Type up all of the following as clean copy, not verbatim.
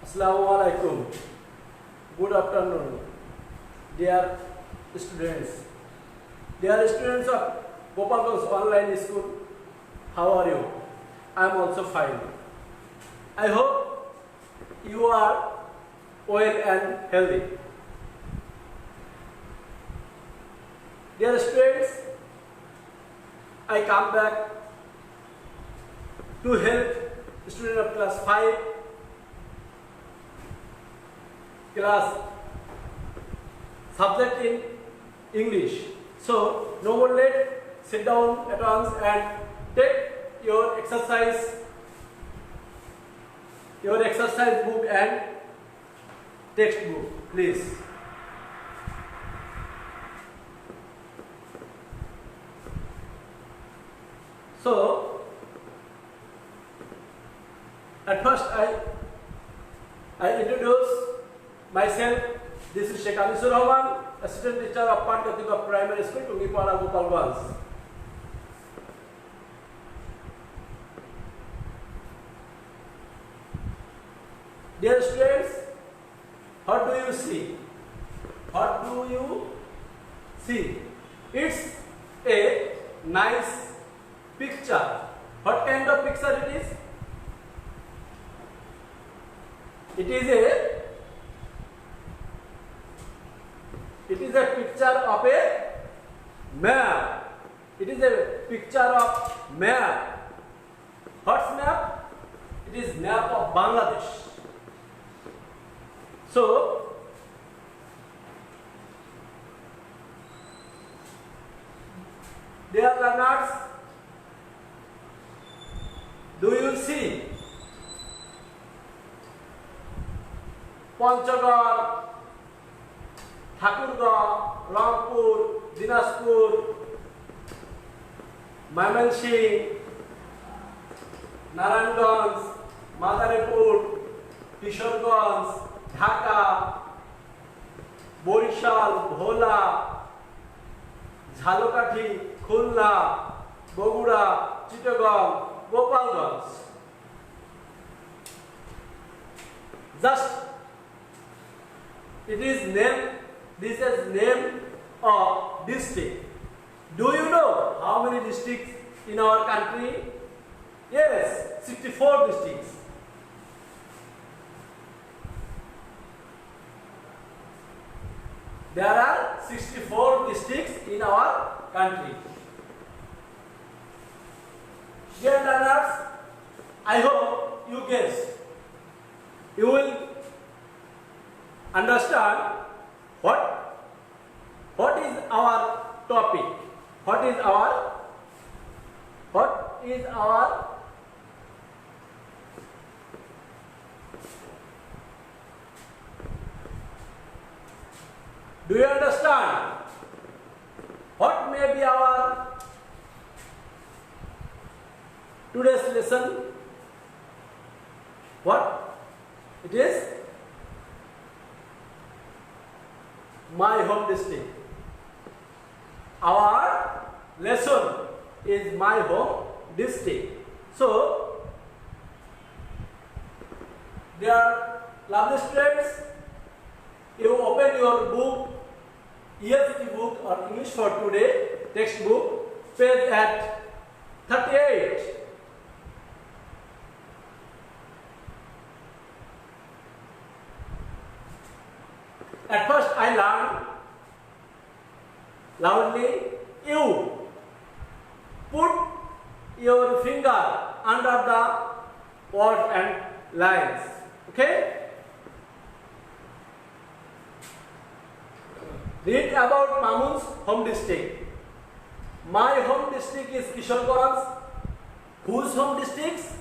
Assalamualaikum. Good afternoon, dear students. Dear students of Gopalganj Online School, how are you? I am also fine. I hope you are well and healthy. Dear students, I come back to help students of class 5, class subject in English. So, no more late, sit down at once and take your exercise book and textbook, please. So, at first I introduce myself. This is Sheikh Anisur Rahman, Assistant Teacher of Patkatika Primary School, Tungipara, Gopalganj. Dear students, what do you see? What do you see? It's a nice picture. What kind of picture it is? It is a picture of a map. It is a picture of map. What's map? It is map of Bangladesh. So, dear learners, do you see Panchagad, Thakurgarh, Rangpur, Dinajpur, Mymensingh, Narayanganj, Madaripur, Kishoreganj, Dhaka, Borishal, Bhola, Jhalokati, Khulna, Bogura, Chittagong, Gopalganj. Just this is name of district. Do you know how many districts in our country? Yes, 64 districts. There are 64 districts in our country. Dear learners, I hope you guess. You will understand what is our topic. What is our do you understand what may be our today's lesson? What it is? My home district. Our lesson is my home district. So, dear lovely students, you open your book, EST book or English for Today textbook, page at 38. At first I learned loudly, you put your finger under the words and lines. Okay? Read about Mamun's home district. My home district is Kishoreganj. Whose home districts?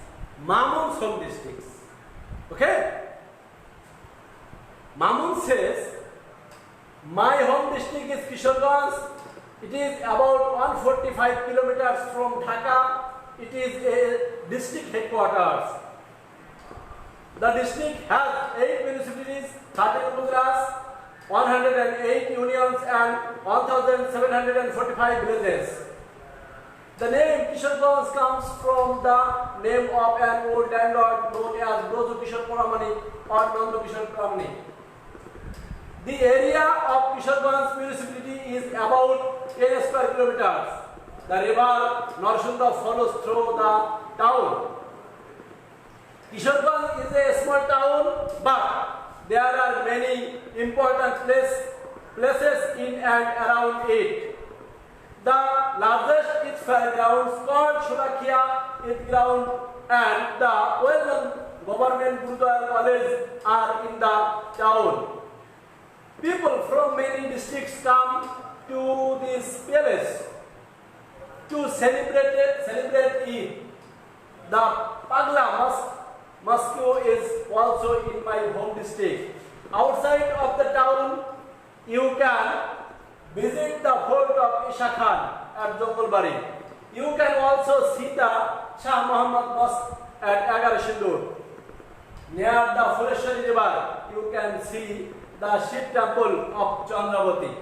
Mamun's home districts. Okay? Mamun says, my home district is Kishoreganj. It is about 145 kilometers from Dhaka. It is a district headquarters. The district has 8 municipalities, 13 upazilas, 108 unions and 1,745 villages. The name Kishoreganj comes from the name of an old landlord known as Broju Kishore Pramani or Nandu Kishore Pramani. The area of Kishoreganj municipality is about 10 square kilometers. The river Narsunda flows through the town. Kishoreganj is a small town, but there are many important places in and around it. The largest is fairgrounds called Shurakia Eid Ground, and the well-known government Gurudwara College are in the town. People from many districts come to this palace to celebrate Eid. The Pagla Mosque is also in my home district. Outside of the town, you can visit the fort of Isha Khan at Jongolbari. You can also see the Shah Muhammad Mosque at Agar Shindur. Near the Fuleshwari River, you can see the Shiv temple of Chandravati.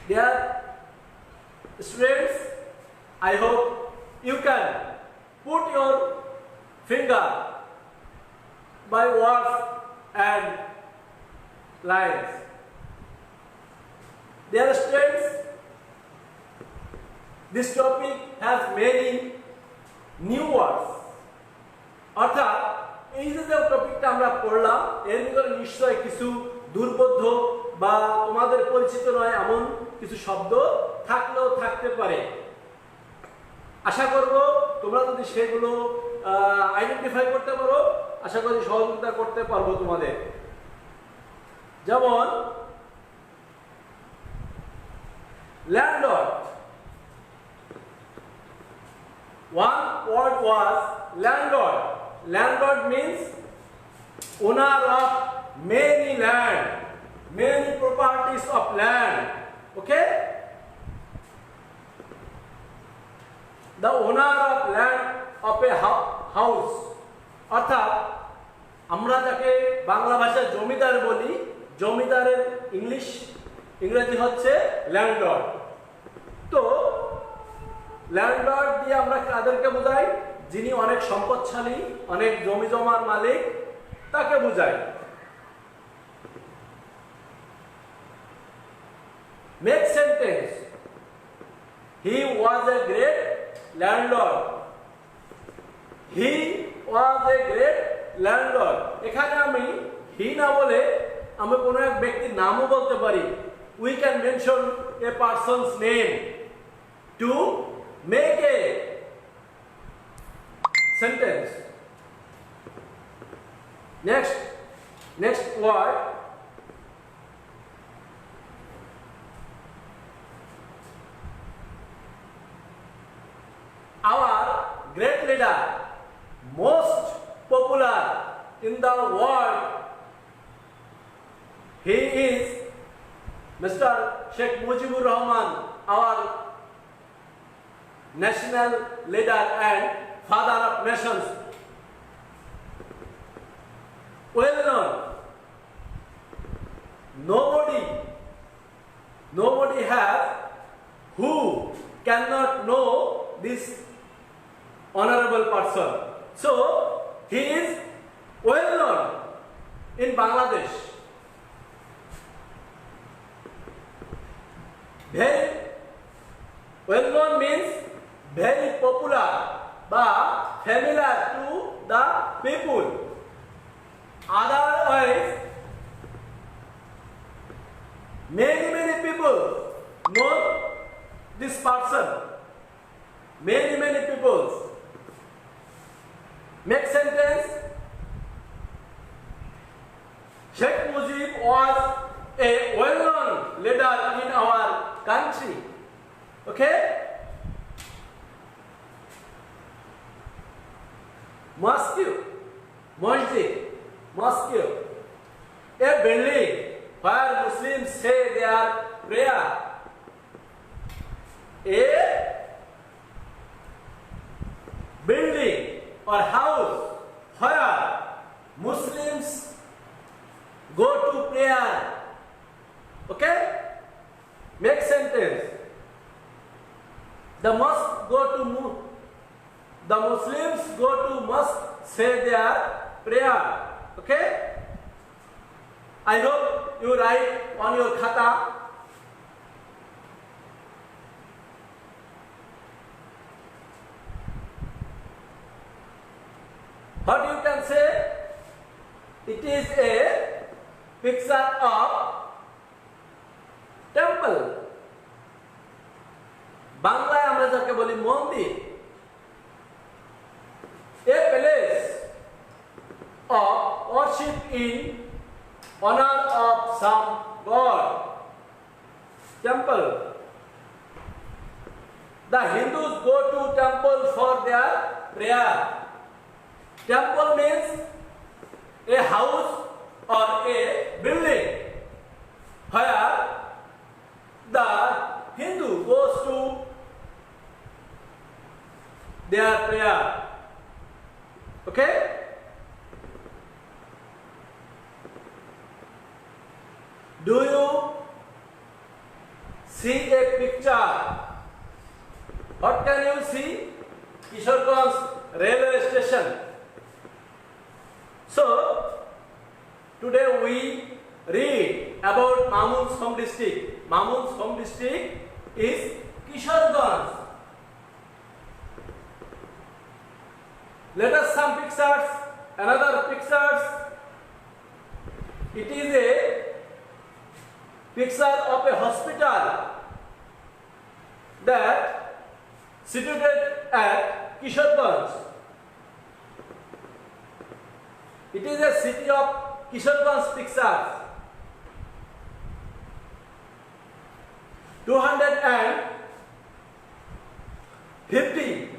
Dear students, I hope you can put your finger by words and lines. Dear students, this topic has many new words. অর্থাৎ এই যে টপিকটা আমরা পড়লাম এর ভিতরে নিশ্চয়ই কিছু দুর্বোধ্য বা তোমাদের পরিচিত নয় এমন কিছু শব্দ থাকলেও থাকতে পারে। আশা করব তোমরা যদি সেগুলো আইডেন্টিফাই করতে পারো, আশা করি সহযোগিতা করতে পারবো তোমাদের। যেমন landlord. One word was landlord. Landlord means owner of many land, many properties of land. Okay? The owner of land of a house. অর্থাৎ আমরা যাকে বাংলা ভাষায় জমিদার বলি, জমিদারের ইংরেজি হচ্ছে ল্যান্ডলর্ড। তো ল্যান্ডলর্ড দিয়ে আমরা কাদেরকে বোঝাই? যিনি অনেক সম্পদশালী, অনেক জমি জমার মালিক, তাকে বোঝাই। Make sentence. He was a great landlord. He was a great landlord. এখানে আমি হি না বলে আমি কোনো এক ব্যক্তির নামও বলতে পারি। We can mention a person's name to make a sentence. Next word. Our great leader, most popular in the world, he is Mr. Sheikh Mujibur Rahman, our national leader and father of nations. Well known. Nobody has who cannot know this honorable person. So he is well known in Bangladesh. Very well known means very popular but familiar to the people. Otherwise, many people know this person. Many people. Make sentence. Sheikh Mujib was a well-known leader in our country. Okay? Mosque. A building where Muslims say their prayer. A building or house where Muslims go to prayer. Okay? Make sentence. The mosque go to the Muslims go to mosque, say their prayer. Okay? I hope you write on your khata. What you can say? It is a picture of temple. বাংলায় আমরা যাকে বলি মন্দির। A place of worship in honor of some god. Temple. The Hindus go to temple for their prayer. Temple means a house or a building where the Hindu goes to their prayer. Okay? Do you see a picture? What can you see? Kishoreganj railway station. So, today we read about Mamun's home district. Mamun's home district is Kishoreganj. Let us some pictures, another pictures. It is a picture of a hospital that situated at Kishoreganj. It is a city of Kishoreganj pictures. 250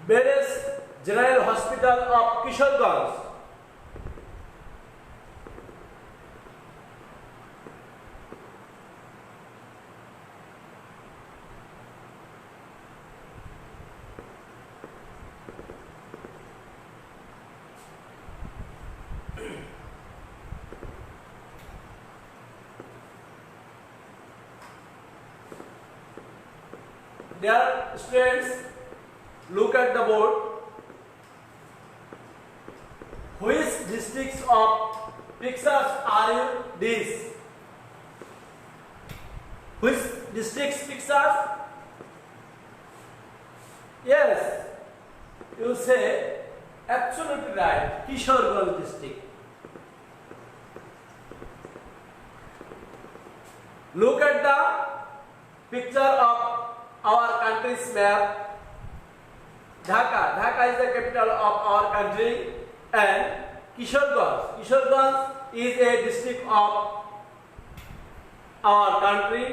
bedded General Hospital of Kishoreganj. Dear students, look at the board. Which districts of pictures are you these? Which districts pictures? Yes, you say absolutely right. Kishoreganj district. Look at the picture of our country's map. Dhaka. Dhaka is the capital of our country. And Kishoreganj. Kishoreganj is a district of our country.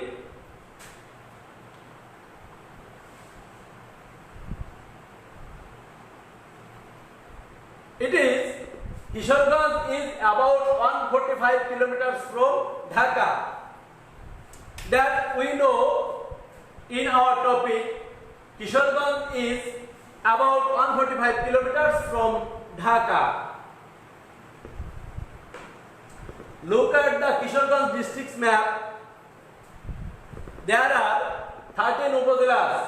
It is Kishoreganj is about 145 kilometers from Dhaka. That we know in our topic. Kishoreganj is about 145 kilometers from Dhaka. Look at the Kishoreganj district's map. There are 13 upazilas.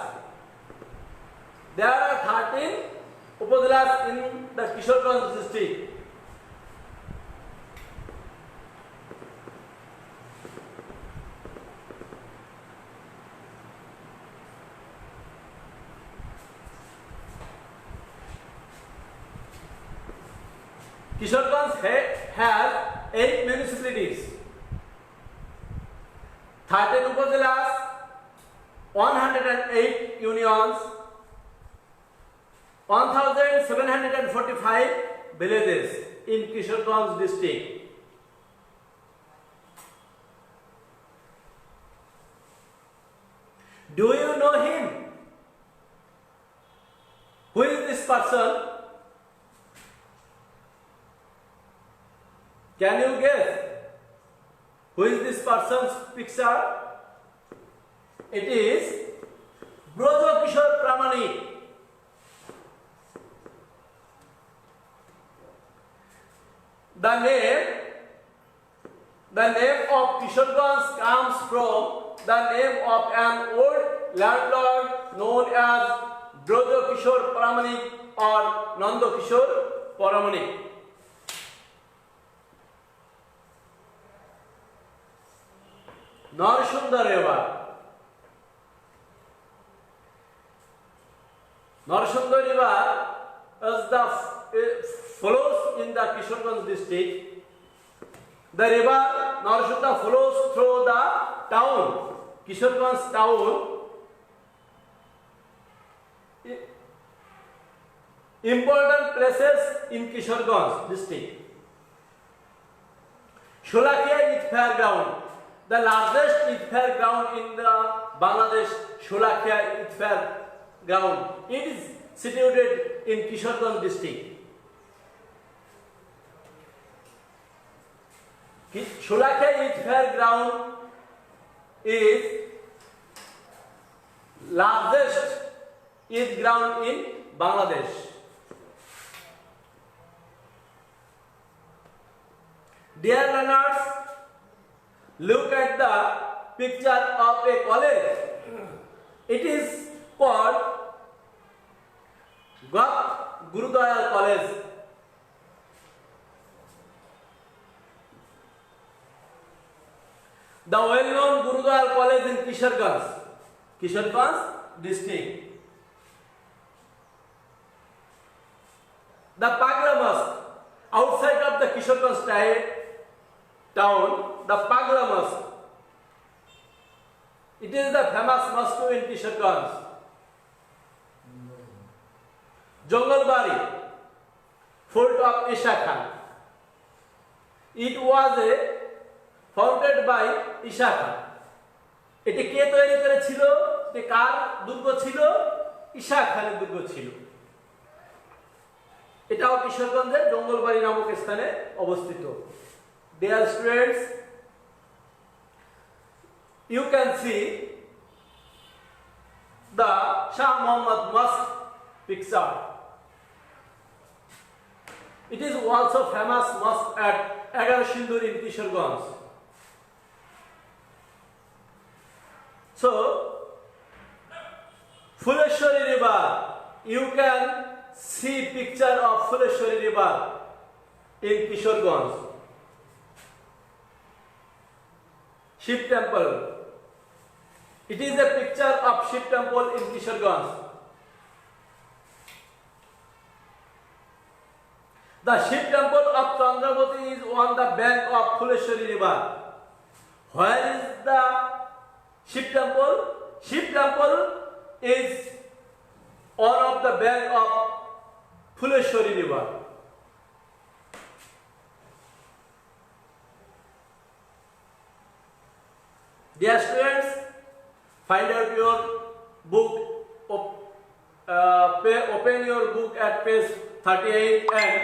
There are 13 upazilas in the Kishoreganj district. Kishoreganj has 8 municipalities, 13 upazilas, 108 unions, 1745 villages in Kishoreganj district. Do you know him? Who is this person? Can you guess who is this person's picture? It is Brojokishore Pramanik. The name of Kishoreganj comes from the name of an old landlord known as Brojo Kishore Paramanik or Nando Kishore Paramanik. Narasunda River. Narasunda River flows in the Kishoreganj district. The river Narasunda flows through the town, Kishoreganj town. Important places in Kishoreganj district. Sholakia Youth Fairground, the largest youth fairground in the Bangladesh. Sholakia Youth Fairground. It is situated in Kishoreganj district. Sholakia Youth Fairground is largest youth ground in Bangladesh. Dear learners, look at the picture of a college. It is called Guru Dayal College. The well-known Guru Dayal College in Kishoreganj district. The Pagla Mosque, outside of the Kishoreganj town, the Pagla Mosque. It is the famous mosque in Kishoreganj. Jongalbari, fort of Isha Khan. It was founded by Isha Khan. এটি কে তৈরি করেছিল? এটি কার দুর্গ ছিল? ঈশা খানের দুর্গ ছিল। এটাও কিশোরগঞ্জের জঙ্গলবাড়ি নামক স্থানে অবস্থিত। Dear students, you can see the Shah Muhammad Mosque picture. It is also famous mosque at Agaro Sindur in Kishoreganj. So, Fuleshwari River, you can see picture of Fuleshwari River in Kishoreganj. Shiv Temple. It is a picture of Shiv Temple in Kishoreganj. The Shiv Temple of Chandravati is on the bank of Fuleshwari River. Where is the Shiv Temple? Shiv Temple is on of the bank of Fuleshwari River. Dear students, find out your book, open your book at page 38 and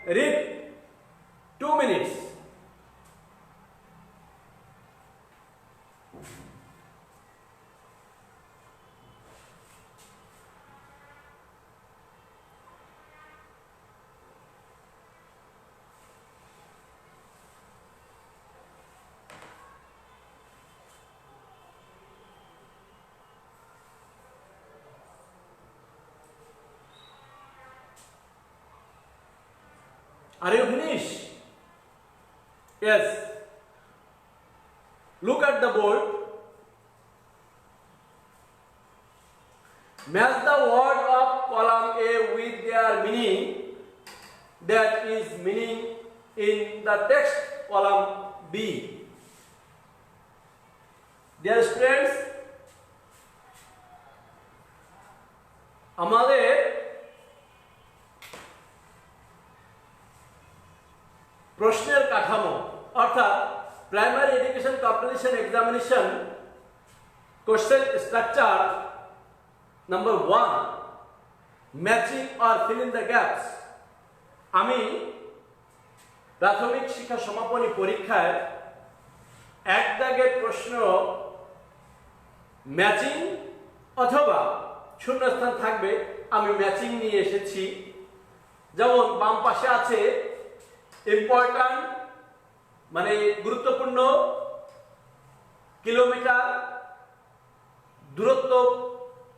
read 2 minutes. Are you finished? Yes. Look at the board. Match the word of column A with their meaning, that is meaning in the text column B. Dear students, আমাদের প্রশ্নের কাঠামো অর্থাৎ primary education competition examination question structure number 1 matching or fill in the gaps. আমি প্রাথমিক শিক্ষা সমাপনী পরীক্ষায় এক দাগের প্রশ্ন ম্যাচিং অথবা শূন্যস্থান থাকবে, আমি ম্যাচিং নিয়ে এসেছি। যেমন বাম পাশে আছে ইম্পর্ট্যান্ট মানে গুরুত্বপূর্ণ কিলোমিটার, দূরত্ব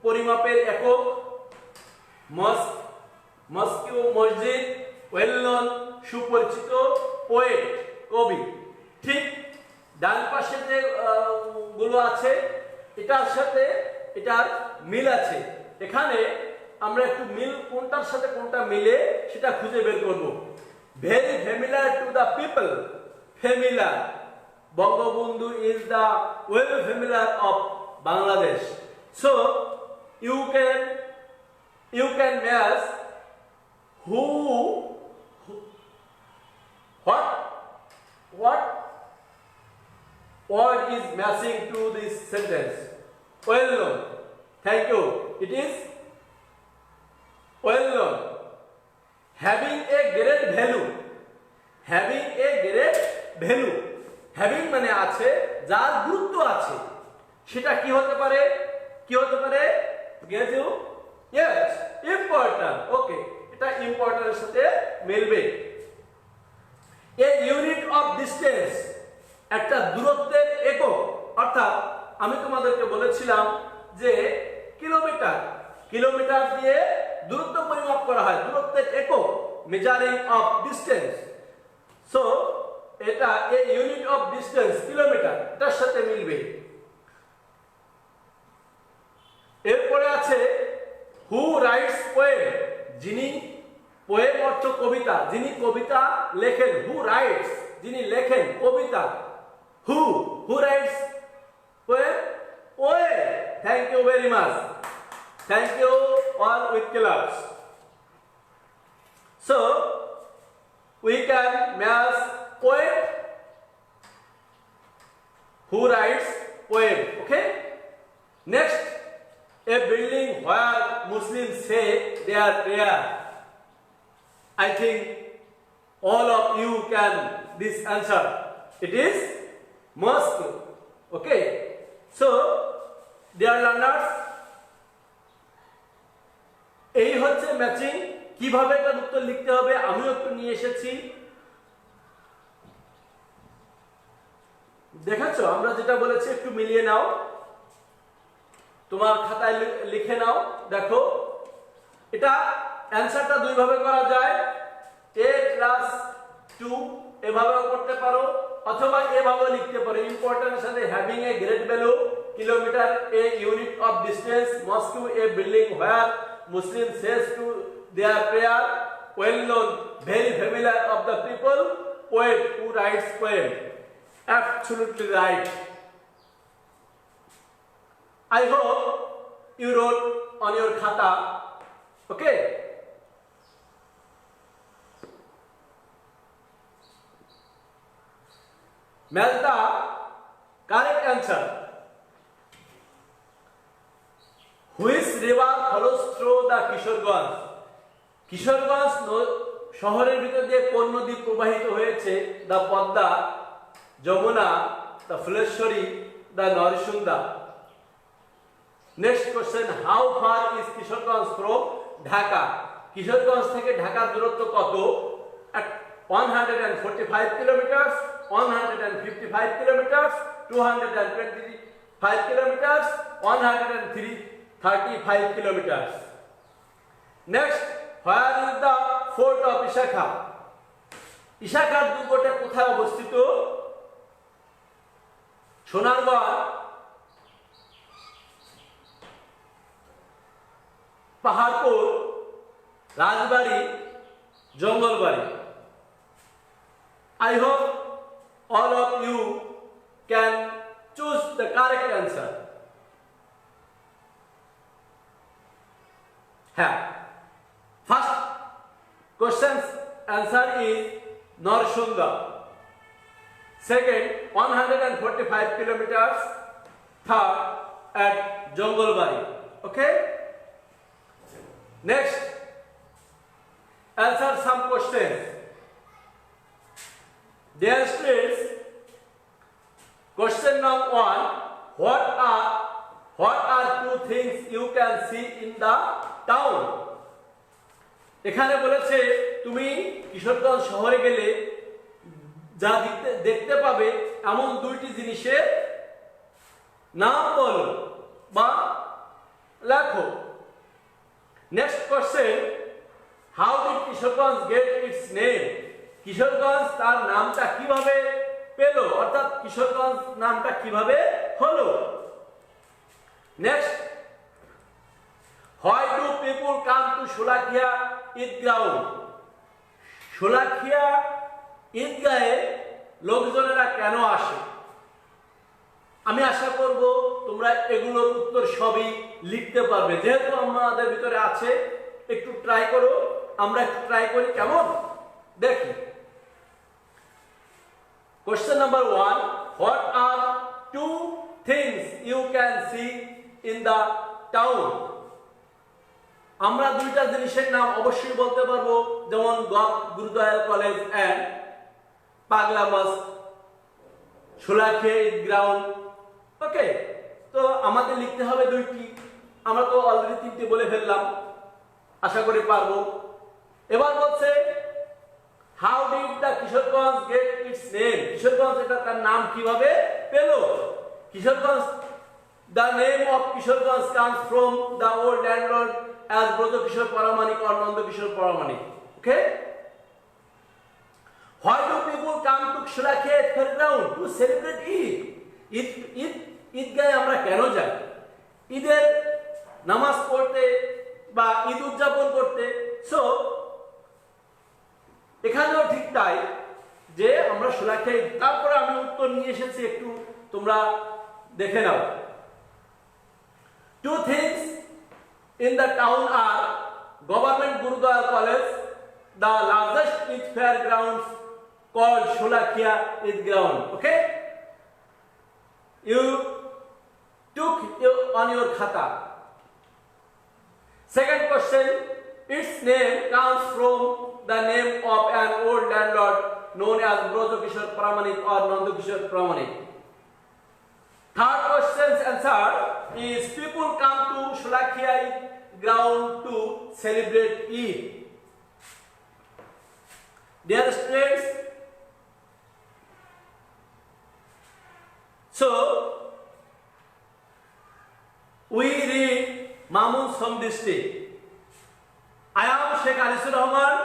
পরিমাপের একক, মস্ক, মস্কিউ মসজিদ, ওয়েল নন সুপরিচিত, পোয়েট কবি। ঠিক ডান পাশে যে গুলো আছে এটার সাথে এটার মিল আছে। এখানে আমরা একটু মিল কোনটার সাথে কোনটা মিলে সেটা খুঁজে বের করব। Very familiar to the people, familiar, Bangabandhu is the well familiar of Bangladesh. So you can match who what word is matching to this sentence. Well known. Thank you. It is well known. Having a great value. Having a great value. Having মানে আছে, যার গুরুত্ব আছে। সেটা কি হতে পারে? কি হতে পারে? Guess you? Yes, important. Okay, এটা important এর সাথে মিলবে। A unit of distance, একটা দূরত্বের একক। অর্থাৎ আমি তোমাদেরকে বলেছিলাম যে কিলোমিটার, কিলোমিটার দিয়ে দূরত্ব পরিমাপ করা হয়, দূরত্বের একক, মেজারিং অফ ডিসটেন্স। সো এটা a unit of distance, kilometre, এটার সাথে মিলবে। এরপরে আছে হু রাইটস পোয়েম, যিনি, পোয়েম অর্থ কবিতা, যিনি কবিতা লেখেন, হু রাইটস, যিনি লেখেন কবিতা, who writes poem, poem. Thank you very much, thank you all with class. So we can match poet who writes poem. Okay, next, a building where Muslims say their prayer. I think all of you can this answer. It is mosque. Okay, so dear learners, এই হচ্ছে matching. কিভাবে এটার উত্তর লিখতে হবে আমিও একটু নিয়ে এসেছি। দেখাচ্ছো আমরা যেটা বলেছি, একটু মিলিয়ে নাও, তোমার খাতায় লিখে নাও। দেখো এটা অ্যানসারটা দুই ভাবে করা যায়, a+2 এভাবেও করতে পারো, অথবা এভাবে লিখতে পারো। ইম্পর্টেন্টের সাথে having a great value, kilometre A unit of distance, mosque A building where Muslim says to their prayer, well known, very familiar of the people, poet who writes poem. Absolutely right. I hope you wrote on your khata. Okay, match the correct answer. Which river flows through the Kishoreganj? Kishoreganj শহরের ভিতর দিয়ে কোন নদী প্রবাহিত হয়েছে? The Padma, Jamuna, the Phuleshwari, the Narasunda. Next question, how far is Kishoreganj from Dhaka? Kishoreganj থেকে ঢাকার দূরত্ব কত? 145 kilometre, 155 kilometre, 225 kilometre, 135 kilometre. Next, where is the fort of Ishaka? ইশাখার দুর্গটা কোথায় অবস্থিত? সোনারগড়, পাহাড়পুর, রাজবাড়ি, Jangalbari. I hope all of you can choose the correct answer. হ্যাঁ, first question's answer is Narsunda. Second, 145 kilometers. Third, at Jongolbari. Okay? Next, answer some questions. Dear students, question number 1, what are two things you can see in the town? এখানে বলেছে তুমি কিশোরগঞ্জ শহরে গেলে যা দেখতে পাবে এমন দুইটি জিনিসের নাম বলো। বা লেখো। Next question, how did Kishoreganj get its name? Kishoreganj তার নামটা কিভাবে পেল, অর্থাৎ কিশোরগঞ্জ নামটা কিভাবে হলো? Next, why do people come to Sholakia Eidgah? Sholakia ঈদগাহে লোকজনেরা কেন আসে? আমি আশা করব তোমরা এগুলোর উত্তর সবই লিখতে পারবে, যেহেতু আমাদের ভিতরে আছে। একটু ট্রাই করো, আমরা একটু ট্রাই করি, কেমন দেখি। Question number 1, what are two things you can see in the town? আমরা দুইটা জিনিসের নাম অবশ্যই বলতে পারবো, যেমন গুরুদয়াল কলেজ এন্ড পাগলা মস্ক, শোলাকিয়া ঈদ গ্রাউন্ড। ওকে, তো আমাদের লিখতে হবে দুইটি, আমরা তো অলরেডি তিনটি বলে ফেললাম, আশা করি পারবো। এবার বলছে, how did the Kishoreganj get its name? Kishoreganj এটা তার নাম কিভাবে পেল? Kishoreganj, the name of Kishorganj comes from the old landlord as Brojokishore Paramanik or Nandakishore Paramanik. Okay? Why do people come to Sholakia fairground to celebrate Eid? ঈদগাহে আমরা কেন যাই? ঈদের নামাজ পড়তে বা ঈদ উদযাপন করতে। সো এখানেও ঠিক তাই, যে আমরা শোলাকিয়া, তারপরে আমি উত্তর নিয়ে এসেছি, একটু তোমরা দেখে নাও। Two things in the town are Government Gurudwara College, the largest Eid fairgrounds called Sholakia Eid Ground. Okay? You took on your khata. Second question, its name comes from the name of an old landlord known as Brojokishore Paramanik or Nandakishore Paramanik. Third question's answer is, people come to Sholakia ground to celebrate Eid. Dear students, so we read Mamun's home district. I am Sheikh Anisur Rahman.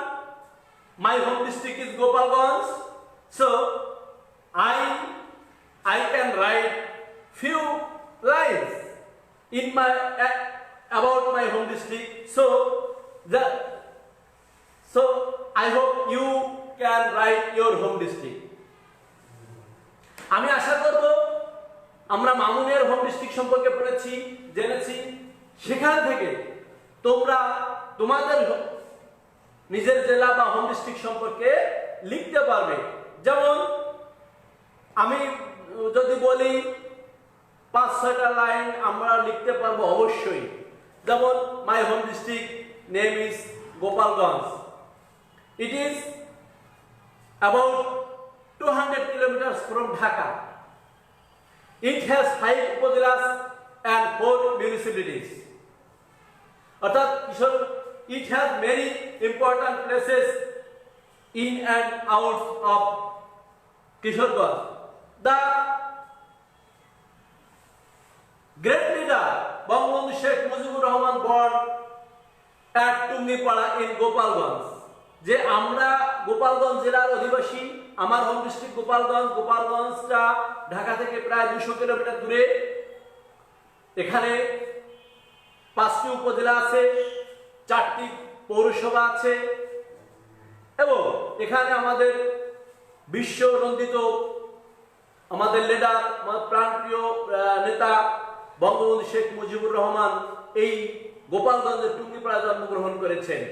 My home district is Gopalganj. So I can write few lines in my about my home district. So I hope you can write your home district. আমি আশা করব আমরা মামুনের home district সম্পর্কে পড়েছি, জেনেছি, সেখান থেকে তোমরা তোমাদের নিজের জেলা বা হোম ডিস্ট্রিক্ট সম্পর্কে লিখতে পারবে। যেমন আমি যদি বলি 5-6টা লাইন আমরা লিখতে পারবো অবশ্যই। যেমন my home district name is Gopalganj. It is about 200 kilometers from Dhaka. It has 5 upazilas and 4 municipalities. অর্থাৎ it has many important places in and out of Kishorganj. The great leader Bangabandhu Sheikh Mujibur Rahman born at Tungipara in Gopalganj. যে আমরা গোপালগঞ্জ জেলার অধিবাসী, আমার home district Gopalganj. গোপালগঞ্জটা Dhaka থেকে প্রায় 200 kilometre দূরে। এখানে 5টি উপজেলা আছে, 4টি পৌরসভা আছে, এবং এখানে আমাদের বিশ্ব নন্দিত আমাদের লিডার, প্রাণপ্রিয় নেতা বঙ্গবন্ধু শেখ মুজিবুর রহমান এই গোপালগঞ্জের টুঙ্গিপাড়ায় জন্মগ্রহণ করেছেন।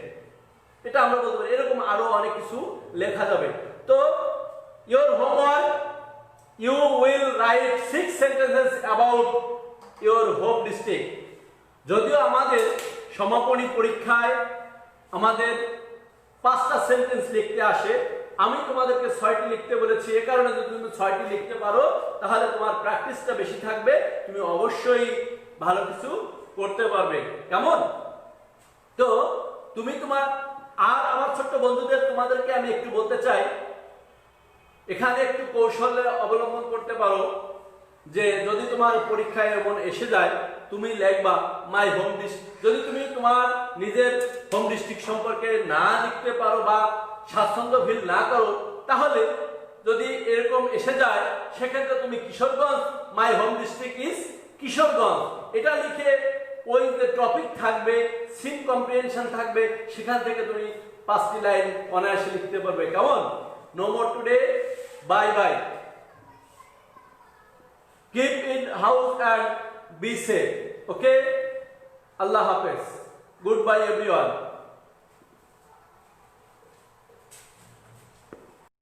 এটা আমরা বলতে পারি। এরকম আরো অনেক কিছু লেখা যাবে। তো your homework, you will write 6 sentences about your home district. যদিও আমাদের সমাপনী পরীক্ষায় আমাদের 5টা সেন্টেন্স লিখতে আসে, আমি তোমাদেরকে 6টি লিখতে বলেছি। এই কারণে যদি তুমি 6টি লিখতে পারো তাহলে তোমার প্র্যাকটিসটা বেশি থাকবে, তুমি অবশ্যই ভালো কিছু করতে পারবে। কেমন? তো তুমি তোমার আর আমার ছোট্ট বন্ধুদের তোমাদেরকে আমি একটু বলতে চাই, এখানে একটু কৌশল অবলম্বন করতে পারো। যে যদি তোমার পরীক্ষায় এমন এসে যায় তুমি লিখবা মাই হোম ডিস্ট্রিক্ট। যদি তুমি তোমার নিজের হোম ডিস্ট্রিক্ট সম্পর্কে না লিখতে পারো বা স্বাচ্ছন্দ্য ফিল না করো, তাহলে যদি এরকম এসে যায় সেক্ষেত্রে তুমি Kishoreganj, my home district is Kishoreganj এটা লিখে ওই যে টপিক থাকবে, সিন কম্প্রিহেনশন থাকবে, সেখান থেকে তুমি 5টি লাইন অনায়াসে লিখতে পারবে। কেমন? No more today, bye bye, keep in house and be safe. Okay, Allah Hafiz, goodbye everyone.